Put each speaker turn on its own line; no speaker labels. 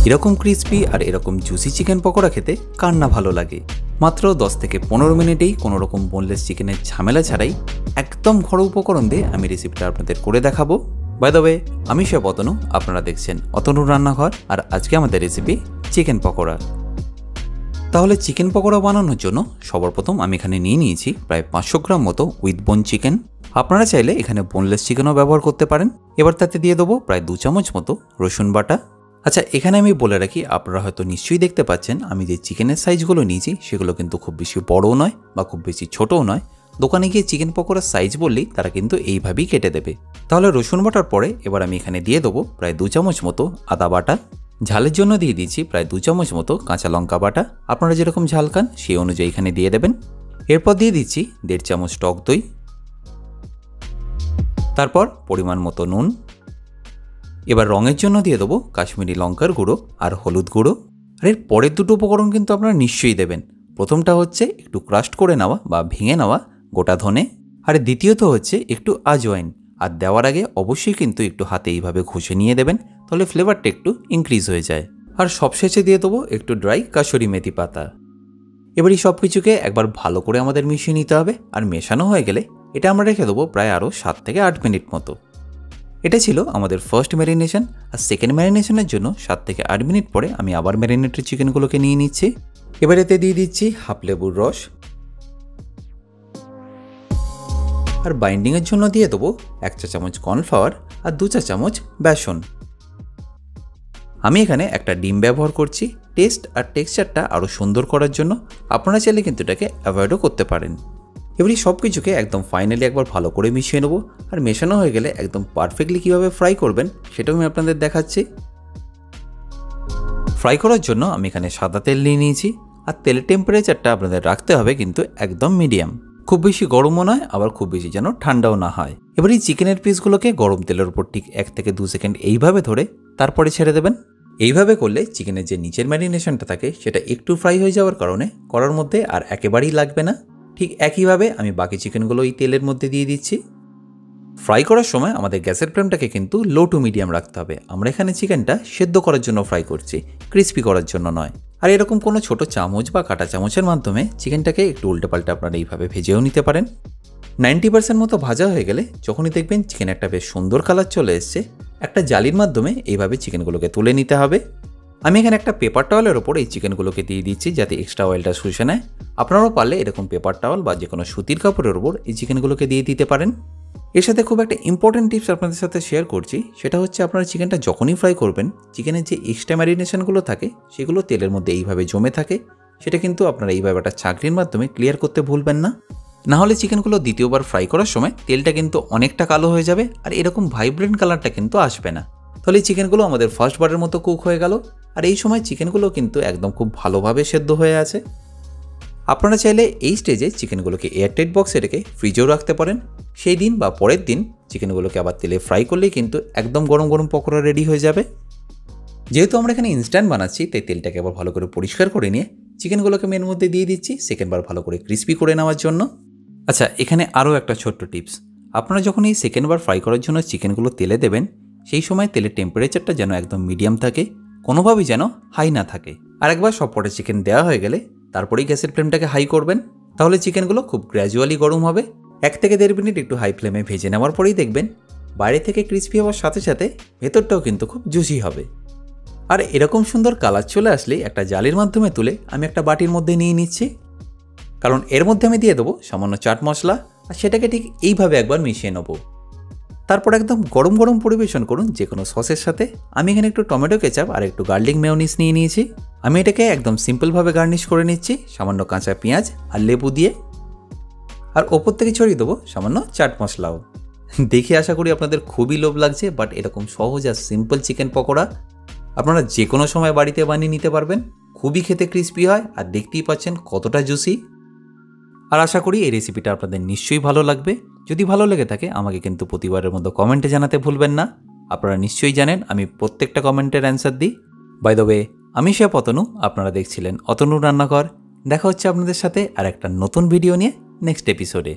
এরকম ক্রিস্পি আর এরকম juicy chicken pakora খেতে কার না ভালো লাগে। মাত্র 10 থেকে 15 মিনিটেই কোনো রকম বোনলেস চিকেনের ঝামেলা ছাড়াই একদম ঘরোয়া উপকরণ দিয়ে আমি রেসিপিটা আপনাদের করে দেখাবো। বাই দ্য ওয়ে, আমি শেফ অতনু, আপনারা দেখছেন অতনুর রান্নাঘর, আর আজকে আমাদের রেসিপি চিকেন পকোড়া। তাহলে চিকেন পকোড়া বানানোর জন্য সবার প্রথম আমি এখানে নিয়ে নিয়েছি প্রায় 500 গ্রাম মতো উইথ বোন চিকেন। আপনারা চাইলে এখানে বোনলেস চিকেনও ব্যবহার করতে পারেন। এবার তাতে দিয়ে দেবো প্রায় 2 চামচ মতো রসুন বাটা। আচ্ছা, এখানে আমি বলে রাখি, আপনারা হয়তো নিশ্চয়ই দেখতে পাচ্ছেন আমি যে চিকেনের সাইজগুলো নিয়েছি সেগুলো কিন্তু খুব বেশি বড়ও নয় বা খুব বেশি ছোটও নয়। দোকানে গিয়ে চিকেন পকোড়ার সাইজ বললেই তারা কিন্তু এইভাবেই কেটে দেবে। তাহলে রসুন বাটার পরে এবার আমি এখানে দিয়ে দেবো প্রায় 2 চামচ মতো আদা বাটা। ঝালের জন্য দিয়ে দিয়েছি প্রায় 2 চামচ মতো কাঁচা লঙ্কা বাটা। আপনারা যেরকম ঝাল খান সেই অনুযায়ী এখানে দিয়ে দেবেন। এরপর দিয়ে দিচ্ছি 1.5 চামচ টক দই, তারপর পরিমাণ মতো নুন। এবার রঙের জন্য দিয়ে দেবো কাশ্মীরি লঙ্কার গুঁড়ো আর হলুদ গুঁড়ো। আর এর পরের দুটো উপকরণ কিন্তু আপনারা নিশ্চয়ই দেবেন। প্রথমটা হচ্ছে একটু ক্রাস্ট করে নেওয়া বা ভেঙে নেওয়া গোটা ধনে, আর দ্বিতীয়ত হচ্ছে একটু আজওয়াইন। আর দেওয়ার আগে অবশ্যই কিন্তু একটু হাতে এইভাবে ঘষে নিয়ে দেবেন, তাহলে ফ্লেভারটা একটু ইনক্রিজ হয়ে যায়। আর সবশেষে দিয়ে দেবো একটু ড্রাই কাসুরি মেথি পাতা। এবার এই সব কিছুকে একবার ভালো করে আমাদের মিশিয়ে নিতে হবে। আর মেশানো হয়ে গেলে এটা আমরা রেখে দেবো প্রায় আরও 7 থেকে 8 মিনিট মতো। এটা ছিল আমাদের ফার্স্ট ম্যারিনেশন। আর সেকেন্ড ম্যারিনেশনের জন্য 7 থেকে 8 মিনিট পরে আমি আবার ম্যারিনেটেড চিকেনগুলোকে নিয়ে নিচ্ছি। এবার এতে দিয়ে দিচ্ছি হাফ লেবুর রস, আর বাইন্ডিংয়ের জন্য দিয়ে দেবো 1 চা চামচ কর্নফ্লাওয়ার আর 2 চা চামচ বেসন। আমি এখানে একটা ডিম ব্যবহার করছি টেস্ট আর টেক্সচারটা আরও সুন্দর করার জন্য। আপনারা চাইলে কিন্তু এটাকে অ্যাভয়েডও করতে পারেন। এবারে সব কিছুকে একদম ফাইনালি একবার ভালো করে মিশিয়ে নেবো। আর মেশানো হয়ে গেলে একদম পারফেক্টলি কীভাবে ফ্রাই করবেন সেটাও আমি আপনাদের দেখাচ্ছি। ফ্রাই করার জন্য আমি এখানে সাদা তেল নিয়ে নিয়েছি। আর তেলের টেম্পারেচারটা আপনাদের রাখতে হবে কিন্তু একদম মিডিয়াম, খুব বেশি গরমও নয় আবার খুব বেশি যেন ঠান্ডাও না হয়। এবার এই চিকেনের পিসগুলোকে গরম তেলের উপর ঠিক 1 থেকে 2 সেকেন্ড এইভাবে ধরে তারপরে ছেড়ে দেবেন। এইভাবে করলে চিকেনের যে নিচের ম্যারিনেশনটা থাকে সেটা একটু ফ্রাই হয়ে যাওয়ার কারণে করার মধ্যে আর একেবারেই লাগবে না। ঠিক একইভাবে আমি বাকি চিকেনগুলো এই তেলের মধ্যে দিয়ে দিচ্ছি। ফ্রাই করার সময় আমাদের গ্যাসের ফ্লেমটাকে কিন্তু লো টু মিডিয়াম রাখতে হবে। আমরা এখানে চিকেনটা সেদ্ধ করার জন্য ফ্রাই করছি, ক্রিস্পি করার জন্য নয়। আর এরকম কোনো ছোট চামচ বা কাঁটা চামচের মাধ্যমে চিকেনটাকে একটু উল্টেপাল্টে আপনারা এইভাবে ভেজেও নিতে পারেন। 90% মতো ভাজা হয়ে গেলে যখনই দেখবেন চিকেন একটা বেশ সুন্দর কালার চলে এসছে, একটা জালির মাধ্যমে এইভাবে চিকেনগুলোকে তুলে নিতে হবে। আমি এখানে একটা পেপার টাওয়ালের ওপর এই চিকেনগুলোকে দিয়ে দিচ্ছি যাতে এক্সট্রা অয়েলটা শুষে নেয়। আপনারাও পারলে এরকম পেপার টাওয়াল বা যে কোনো সুতির কাপড়ের ওপর এই চিকেনগুলোকে দিয়ে দিতে পারেন। এর সাথে খুব একটা ইম্পর্টেন্ট টিপস আপনাদের সাথে শেয়ার করছি, সেটা হচ্ছে আপনারা চিকেনটা যখনই ফ্রাই করবেন চিকেনের যে এক্সট্রা ম্যারিনেশনগুলো থাকে সেগুলো তেলের মধ্যে এইভাবে জমে থাকে, সেটা কিন্তু আপনারা এইভাবে একটা ছাঁকনির মাধ্যমে ক্লিয়ার করতে ভুলবেন না। নাহলে চিকেনগুলো দ্বিতীয়বার ফ্রাই করার সময় তেলটা কিন্তু অনেকটা কালো হয়ে যাবে আর এরকম ভাইব্রেন্ট কালারটা কিন্তু আসবে না। তাহলে চিকেনগুলো আমাদের ফার্স্টবারের মতো কুক হয়ে গেল। আর এই সময় চিকেনগুলো কিন্তু একদম খুব ভালোভাবে সেদ্ধ হয়ে আছে। আপনারা চাইলে এই স্টেজে চিকেনগুলোকে এয়ারটাইট বক্সে রেখে ফ্রিজেও রাখতে পারেন। সেই দিন বা পরের দিন চিকেনগুলোকে আবার তেলে ফ্রাই করলেই কিন্তু একদম গরম গরম পকোড়া রেডি হয়ে যাবে। যেহেতু আমরা এখানে ইনস্ট্যান্ট বানাচ্ছি তাই তেলটাকে আবার ভালো করে পরিষ্কার করে নিয়ে চিকেনগুলোকে এর মধ্যে দিয়ে দিচ্ছি সেকেন্ডবার ভালো করে ক্রিস্পি করে নেওয়ার জন্য। আচ্ছা, এখানে আরও একটা ছোট্ট টিপস, আপনারা যখন এই সেকেন্ডবার ফ্রাই করার জন্য চিকেনগুলো তেলে দেবেন সেই সময় তেলের টেম্পারেচারটা যেন একদম মিডিয়াম থাকে, কোনোভাবেই যেন হাই না থাকে। আর একবার সব কটা চিকেন দেওয়া হয়ে গেলে তারপরেই গ্যাসের ফ্লেমটাকে হাই করবেন, তাহলে চিকেনগুলো খুব গ্র্যাজুয়ালি গরম হবে। 1 থেকে 1.5 মিনিট একটু হাই ফ্লেমে ভেজে নেওয়ার পরেই দেখবেন বাইরে থেকে ক্রিস্পি হওয়ার সাথে সাথে ভেতরটাও কিন্তু খুব জুসি হবে। আর এরকম সুন্দর কালার চলে আসলে একটা জালির মাধ্যমে তুলে আমি একটা বাটির মধ্যে নিয়ে নিচ্ছি, কারণ এর মধ্যে আমি দিয়ে দেবো সামান্য চাট মশলা। আর সেটাকে ঠিক এইভাবে একবার মিশিয়ে নেবো। তারপর একদম গরম গরম পরিবেশন করুন যে কোনো সসের সাথে। আমি এখানে একটু টমেটো কেচাপ আর একটু গার্লিক মেয়োনিজ নিয়ে নিয়েছি। আমি এটাকে একদম সিম্পলভাবে গার্নিশ করে নিচ্ছি সামান্য কাঁচা পেঁয়াজ আর লেবু দিয়ে। আর ওপর থেকে ছড়িয়ে দেবো সামান্য চাট মশলাও। দেখে আশা করি আপনাদের খুবই লোভ লাগছে, বাট এরকম সহজ আর সিম্পল চিকেন পকোড়া আপনারা যে কোনো সময় বাড়িতে বানিয়ে নিতে পারবেন। খুবই খেতে ক্রিস্পি হয় আর দেখতেই পাচ্ছেন কতটা জুসি। আর আশা করি এই রেসিপিটা আপনাদের নিশ্চয়ই ভালো লাগবে। যদি ভালো লেগে থাকে আমাকে কিন্তু প্রতিবারের মতো কমেন্টে জানাতে ভুলবেন না। আপনারা নিশ্চয়ই জানেন আমি প্রত্যেকটা কমেন্টের অ্যান্সার দিই। বাই দ্য ওয়ে, আমি শেফ অতনু, আপনারা দেখছিলেন অতনুর রান্নাঘর। দেখা হচ্ছে আপনাদের সাথে আর একটা নতুন ভিডিও নিয়ে নেক্সট এপিসোডে।